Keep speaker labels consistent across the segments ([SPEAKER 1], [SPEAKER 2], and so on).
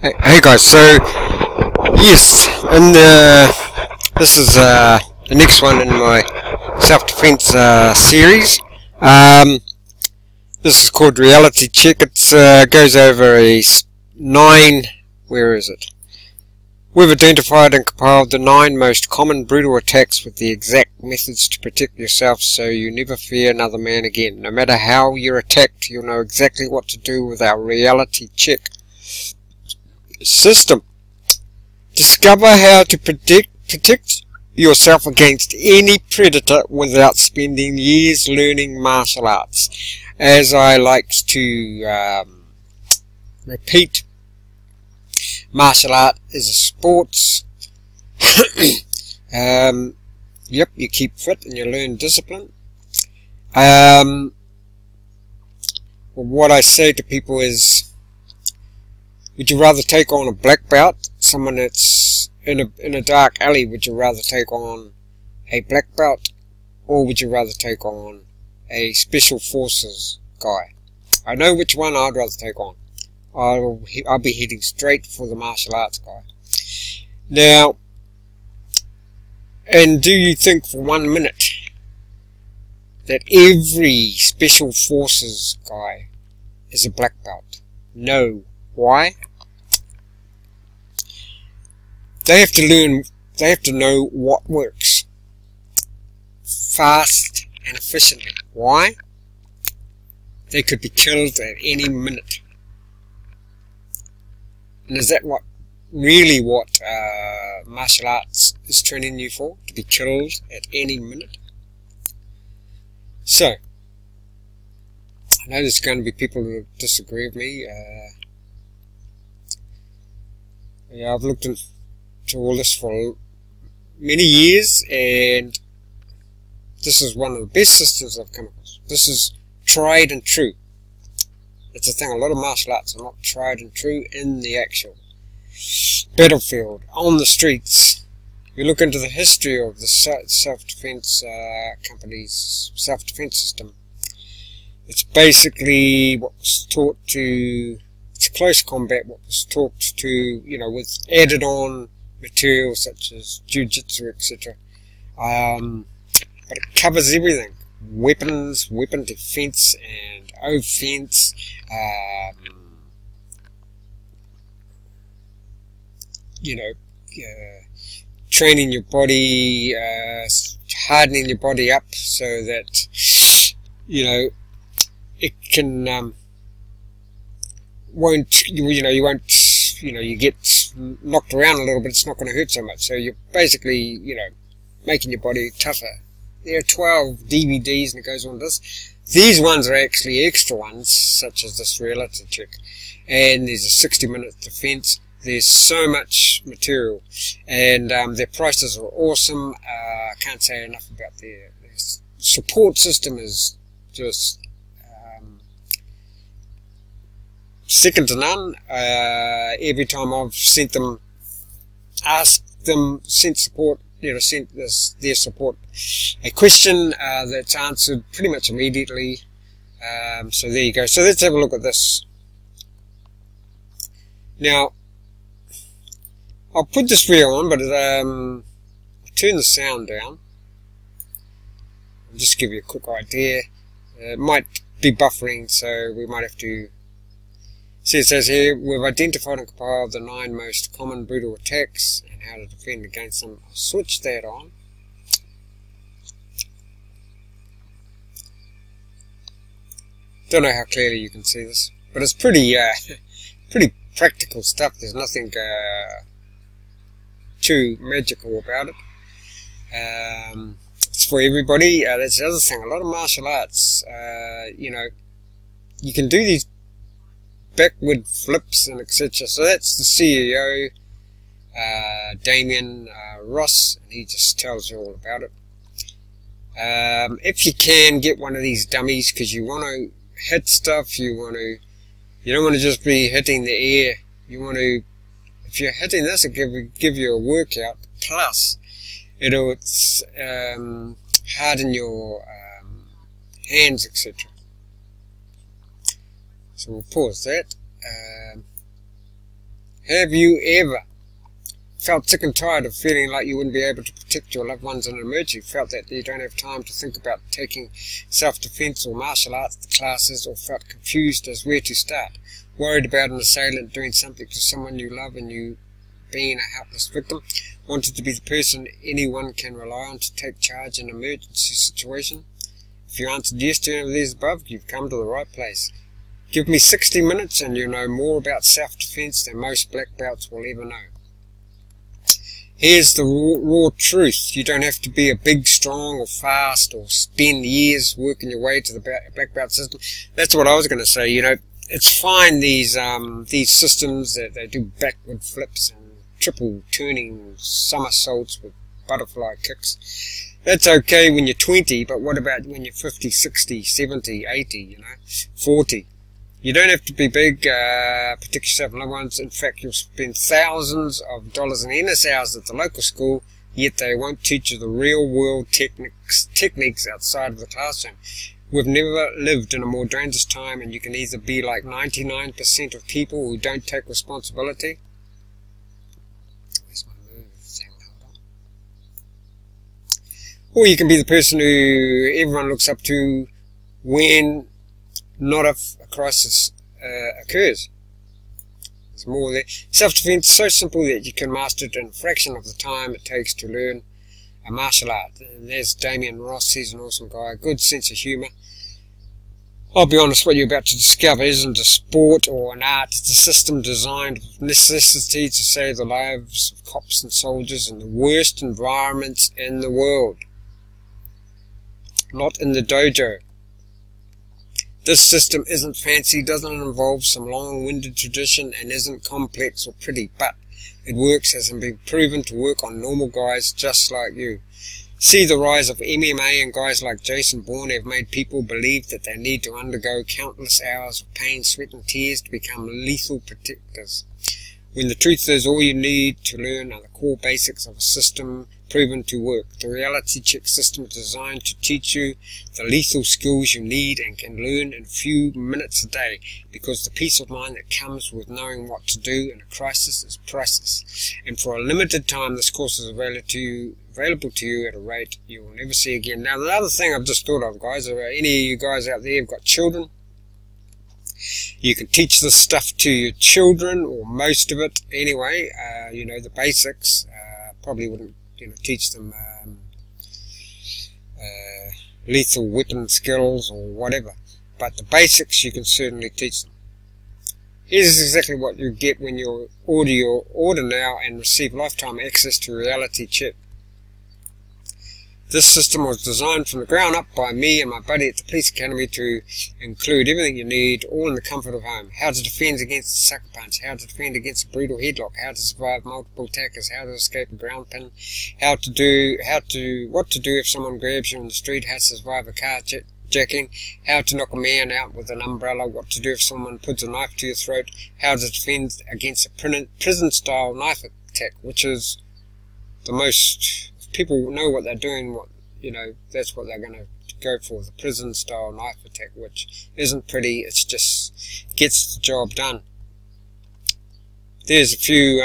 [SPEAKER 1] Hey guys, so yes, and this is the next one in my self-defense series. This is called Reality Check. It goes over a 9. Where is it? We've identified and compiled the 9 most common brutal attacks with the exact methods to protect yourself, so you never fear another man again. No matter how you're attacked, you'll know exactly what to do with our Reality Check system. Discover how to protect yourself against any predator without spending years learning martial arts. As I like to repeat, martial art is a sport. Yep, you keep fit and you learn discipline. What I say to people is, would you rather take on a black belt, someone that's in a dark alley? Would you rather take on a black belt, or would you rather take on a special forces guy? I know which one I'd rather take on. I'll be heading straight for the martial arts guy. Now, and do you think for 1 minute that every special forces guy is a black belt? No. Why? They have to know what works fast and efficiently. Why? They could be killed at any minute. And is that really what martial arts is training you for? To be killed at any minute? So, I know there's going to be people who disagree with me. Yeah, I've looked into all this for many years, and this is one of the best systems I've come across. This is tried and true. It's the thing, a lot of martial arts are not tried and true in the actual battlefield, on the streets. You look into the history of the self-defense company's self-defense system. It's basically what was taught to, it's close combat, what was taught to, with added on material such as jiu-jitsu, etc. But it covers everything. Weapons, weapon defense and offense, training your body, hardening your body up so that, it can, you get knocked around a little bit, it's not going to hurt so much. So you're basically, making your body tougher. There are 12 DVDs and it goes on this. These ones are actually extra ones, such as this Reality Check. And there's a 60-minute defense. There's so much material. And their prices are awesome. I can't say enough about their support system is just second to none. Every time I've sent support, sent their support a question that's answered pretty much immediately. So there you go. So let's have a look at this. Now, I'll put this video on, but I'll turn the sound down. I'll just give you a quick idea. It might be buffering, so we might have to. See, it says here, we've identified and compiled the 9 most common brutal attacks and how to defend against them. I'll switch that on. Don't know how clearly you can see this, but it's pretty practical stuff. There's nothing too magical about it. It's for everybody. That's the other thing. A lot of martial arts, you can do these backward flips and etc. So that's the CEO, Damien Ross, and he just tells you all about it. If you can get one of these dummies, because you want to hit stuff, you don't want to just be hitting the air. If you're hitting this, it give you a workout. Plus, it'll harden your hands, etc. So we'll pause that. Have you ever felt sick and tired of feeling like you wouldn't be able to protect your loved ones in an emergency? Felt that you don't have time to think about taking self-defense or martial arts classes, or felt confused as where to start? Worried about an assailant doing something to someone you love and you being a helpless victim? Wanted to be the person anyone can rely on to take charge in an emergency situation? If you answered yes to any of these above, you've come to the right place. Give me 60 minutes and you'll know more about self-defense than most black belts will ever know. Here's the raw truth. You don't have to be a big, strong, or fast, or spend years working your way to the black belt system. That's what I was going to say. You know, it's fine, these systems that they do backward flips and triple turning somersaults with butterfly kicks. That's okay when you're 20, but what about when you're 50, 60, 70, 80, 40? You don't have to be big, protect yourself and loved ones. In fact, you'll spend thousands of dollars in NS hours at the local school, yet they won't teach you the real world techniques outside of the classroom. We've never lived in a more dangerous time, and you can either be like 99% of people who don't take responsibility. Where's my move thing? Hold on. Or you can be the person who everyone looks up to when not if a crisis occurs. There's more there. Self-defense is so simple that you can master it in a fraction of the time it takes to learn a martial art. And there's Damien Ross. He's an awesome guy, good sense of humour. I'll be honest, what you're about to discover isn't a sport or an art. It's a system designed with necessity to save the lives of cops and soldiers in the worst environments in the world. Not in the dojo. This system isn't fancy, doesn't involve some long-winded tradition, and isn't complex or pretty, but it works, has been proven to work on normal guys just like you. See the rise of MMA, and guys like Jason Bourne have made people believe that they need to undergo countless hours of pain, sweat and tears to become lethal protectors, when the truth is all you need to learn are the core basics of a system proven to work. The reality check system is designed to teach you the lethal skills you need and can learn in a few minutes a day, because the peace of mind that comes with knowing what to do in a crisis is priceless. And for a limited time, this course is available to you at a rate you will never see again. Now, the other thing I've just thought of, guys, are any of you guys out there who've got children, you can teach this stuff to your children, or most of it anyway. The basics. Probably wouldn't teach them lethal weapon skills or whatever, but the basics you can certainly teach them. Here's exactly what you get when you order your order now and receive lifetime access to Reality Check. This system was designed from the ground up by me and my buddy at the Police Academy to include everything you need, all in the comfort of home. How to defend against a sucker punch, how to defend against a brutal headlock, how to survive multiple attackers, how to escape a ground pin, what to do if someone grabs you in the street, how to survive a carjacking, how to knock a man out with an umbrella, what to do if someone puts a knife to your throat, how to defend against a prison-style knife attack, which is the most... People know what they're doing, that's what they're going to go for, the prison-style knife attack, which isn't pretty, it's just gets the job done. There's a few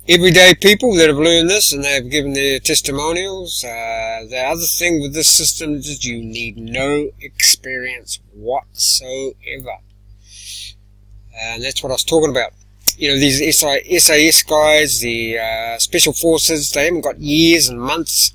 [SPEAKER 1] everyday people that have learned this, and they've given their testimonials. The other thing with this system is you need no experience whatsoever. And that's what I was talking about. These SAS guys, the Special Forces, they haven't got years and months.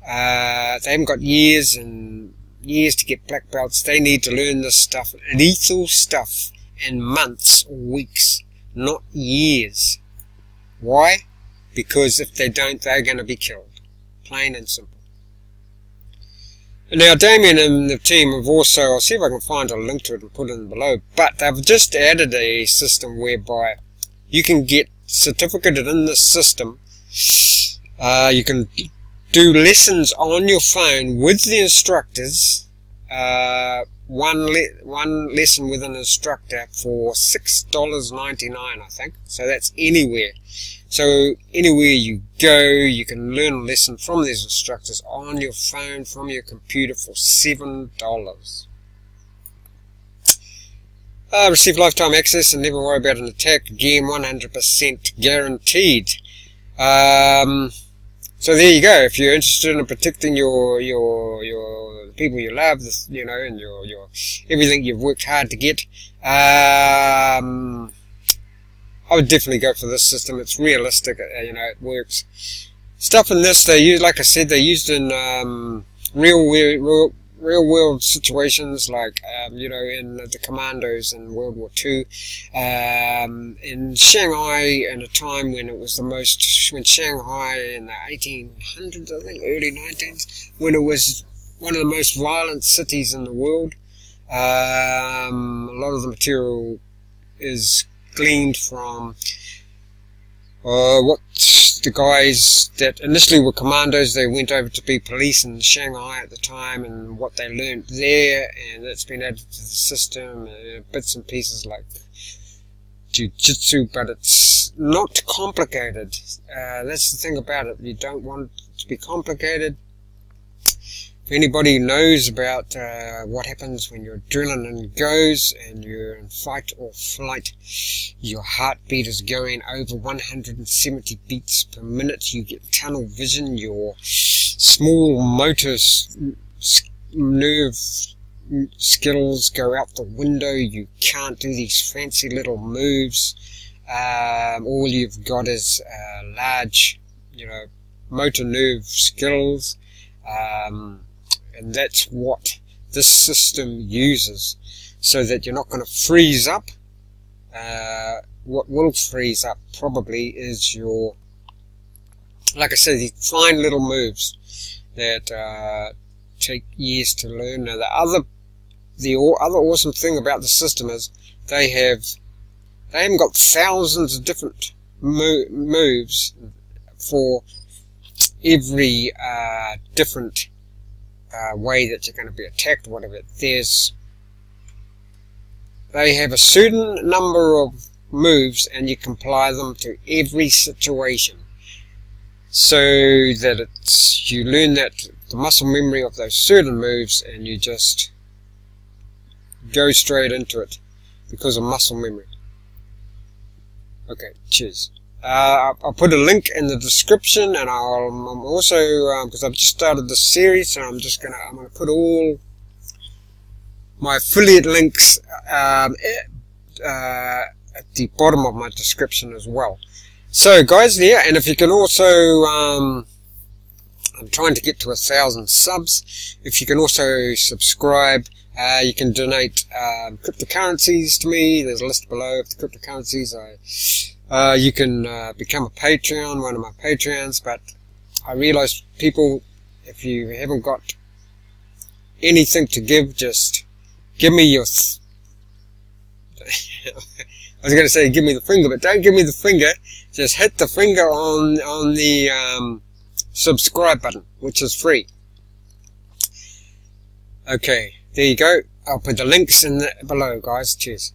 [SPEAKER 1] They haven't got years and years to get black belts. They need to learn this stuff, lethal stuff, in months or weeks, not years. Why? Because if they don't, they're going to be killed. Plain and simple. Now, Damien and the team have also, I'll see if I can find a link to it and put it in below, but they've just added a system whereby you can get certificated in this system. You can do lessons on your phone with the instructors, one lesson with an instructor for $6.99, I think. So that's anywhere. So anywhere you go, you can learn a lesson from these instructors on your phone, from your computer, for $7. Receive lifetime access and never worry about an attack. Again, 100% guaranteed. So there you go. If you're interested in protecting your people you love, you know, and your everything you've worked hard to get, I would definitely go for this system. It's realistic, you know, it works. Stuff in this, they use, like I said, they're used in real world situations, like you know, in the commandos in World War II, in Shanghai, in a time when it was when Shanghai in the 1800s, I think, early 19s, when it was one of the most violent cities in the world. A lot of the material is gleaned from what the guys that initially were commandos, they went over to be police in Shanghai at the time, and what they learned there, and it's been added to the system, bits and pieces like jiu-jitsu, but it's not complicated. That's the thing about it. You don't want it to be complicated. If anybody knows about what happens when your adrenaline goes and you're in fight or flight, your heartbeat is going over 170 beats per minute, you get tunnel vision, your small motor nerve skills go out the window, you can't do these fancy little moves, all you've got is large, you know, motor nerve skills, and that's what this system uses, so that you're not going to freeze up. What will freeze up probably is your, like I said, these fine little moves that take years to learn. Now, the other awesome thing about the system is they haven't got thousands of different moves for every different way that you're going to be attacked, whatever. They have a certain number of moves, and you can apply them to every situation, so that you learn the muscle memory of those certain moves, and you just go straight into it because of muscle memory. Okay, cheers. I'll put a link in the description, and I'm also, because I've just started this series, so I'm gonna put all my affiliate links at the bottom of my description as well. So guys, yeah, and if you can also, I'm trying to get to 1,000 subs. If you can also subscribe, you can donate cryptocurrencies to me. There's a list below of the cryptocurrencies. You can become a Patreon, one of my Patreons, but I realize people, if you haven't got anything to give, just give me your I was going to say give me the finger, but don't give me the finger. Just hit the finger on the subscribe button, which is free. Okay, there you go. I'll put the links in below, guys. Cheers.